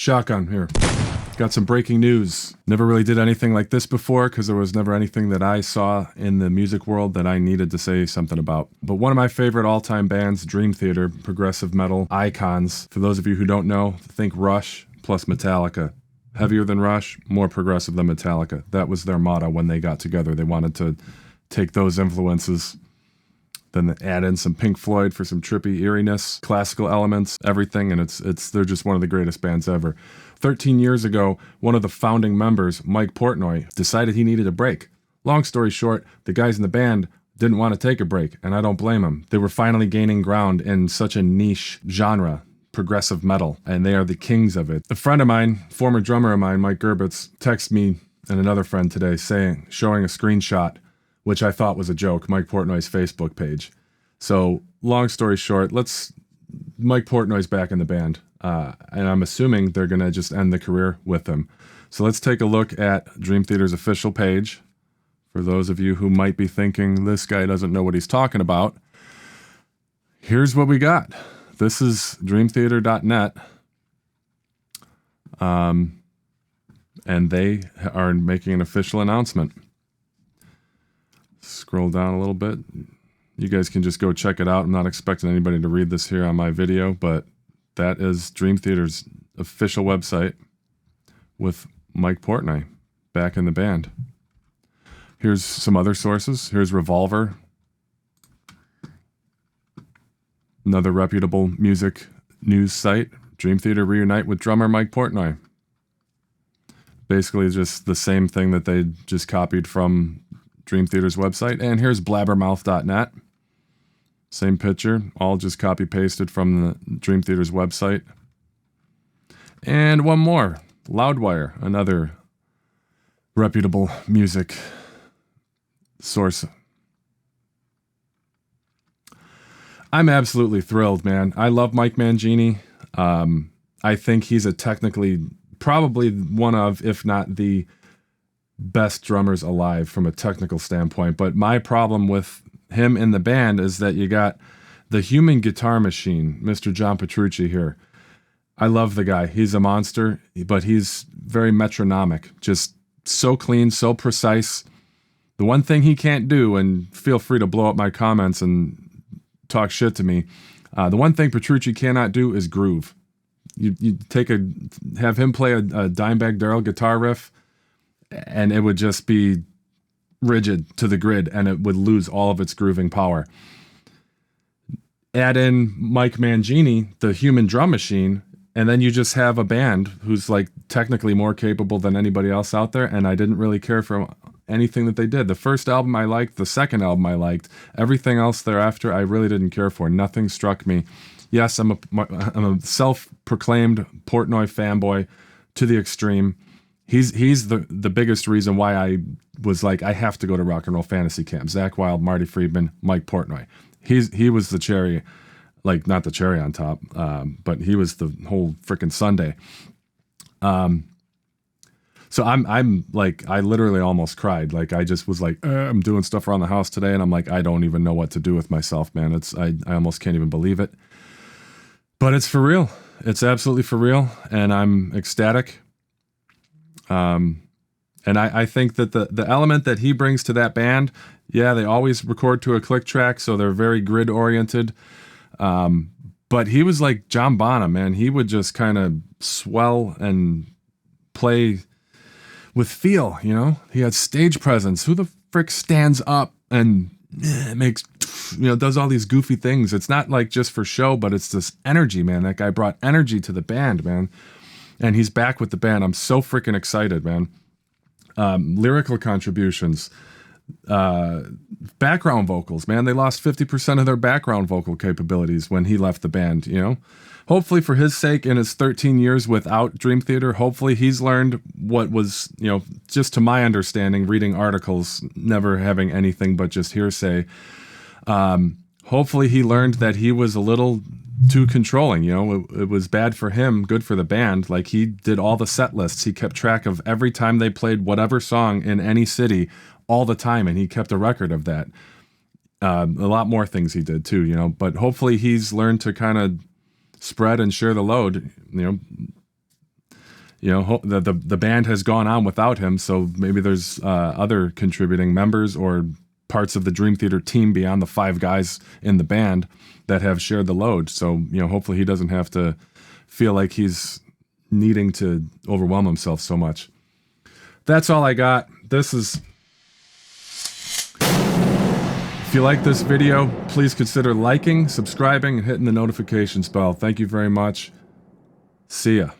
Shotgun here. Got some breaking news. Never really did anything like this before because there was never anything that I saw in the music world that I needed to say something about. But one of my favorite all-time bands, Dream Theater, progressive metal icons. For those of you who don't know, think Rush plus Metallica. Heavier than Rush, more progressive than Metallica. That was their motto when they got together. They wanted to take those influences, then add in some Pink Floyd for some trippy eeriness, classical elements, everything, and they're just one of the greatest bands ever. 13 years ago, one of the founding members, Mike Portnoy, decided he needed a break. Long story short, the guys in the band didn't want to take a break, and I don't blame them. They were finally gaining ground in such a niche genre, progressive metal, and they are the kings of it. A friend of mine, former drummer of mine, Mike Gerbitz, texted me and another friend today showing a screenshot, which I thought was a joke, Mike Portnoy's Facebook page. So, long story short, Mike Portnoy's back in the band, and I'm assuming they're going to just end the career with him. So let's take a look at Dream Theater's official page. For those of you who might be thinking, this guy doesn't know what he's talking about, here's what we got. This is dreamtheater.net, and they are making an official announcement. Scroll down a little bit. You guys can just go check it out. I'm not expecting anybody to read this here on my video, but that is Dream Theater's official website with Mike Portnoy back in the band. Here's some other sources. Here's Revolver, another reputable music news site. Dream Theater reunite with drummer Mike Portnoy. Basically just the same thing that they just copied from Dream Theater's website. And here's blabbermouth.net. Same picture, all just copy-pasted from the Dream Theater's website. And one more, Loudwire, another reputable music source. I'm absolutely thrilled, man. I love Mike Mangini. I think he's probably one of, if not the best drummers alive from a technical standpoint. But my problem with him in the band is that you got the human guitar machine, Mr. John Petrucci here. I love the guy. He's a monster, but he's very metronomic, just so clean, so precise. The one thing he can't do, and feel free to blow up my comments and talk shit to me, the one thing Petrucci cannot do is groove. You have him play a Dimebag Darrell guitar riff, and it would just be rigid to the grid, and it would lose all of its grooving power. Add in Mike Mangini, the human drum machine, and then you just have a band who's like technically more capable than anybody else out there, and I didn't really care for anything that they did. The first album I liked, the second album I liked. Everything else thereafter I really didn't care for. Nothing struck me. Yes, I'm a self-proclaimed Portnoy fanboy to the extreme. He's the biggest reason why I was like, I have to go to Rock and Roll Fantasy Camp. Zakk Wylde, Marty Friedman, Mike Portnoy. He was the cherry, like not the cherry on top, but he was the whole freaking sundae. So I'm like, I literally almost cried. Like I just was like, I'm doing stuff around the house today, and I'm like, I don't even know what to do with myself, man. I almost can't even believe it. But it's for real. It's absolutely for real, and I'm ecstatic. And I think that the element that he brings to that band, yeah, they always record to a click track, so they're very grid oriented. But he was like John Bonham, man. He would just kind of swell and play with feel, you know? He had stage presence. Who the frick stands up and makes, does all these goofy things? It's not like just for show, but it's this energy, man. That guy brought energy to the band, man. And he's back with the band. I'm so freaking excited, man. Lyrical contributions, background vocals, man. They lost 50% of their background vocal capabilities when he left the band, Hopefully for his sake, in his 13 years without Dream Theater, hopefully he's learned what was, just to my understanding, reading articles, never having anything but just hearsay. Hopefully he learned that he was a little too controlling. It was bad for him, good for the band. Like, he did all the set lists. He kept track of every time they played whatever song in any city all the time, and he kept a record of that. A lot more things he did too, but hopefully he's learned to kind of spread and share the load. you know, the band has gone on without him, so maybe there's other contributing members or parts of the Dream Theater team beyond the 5 guys in the band that have shared the load. So, you know, hopefully he doesn't have to feel like he's needing to overwhelm himself so much. That's all I got. If you like this video, please consider liking, subscribing, and hitting the notifications bell. Thank you very much. See ya.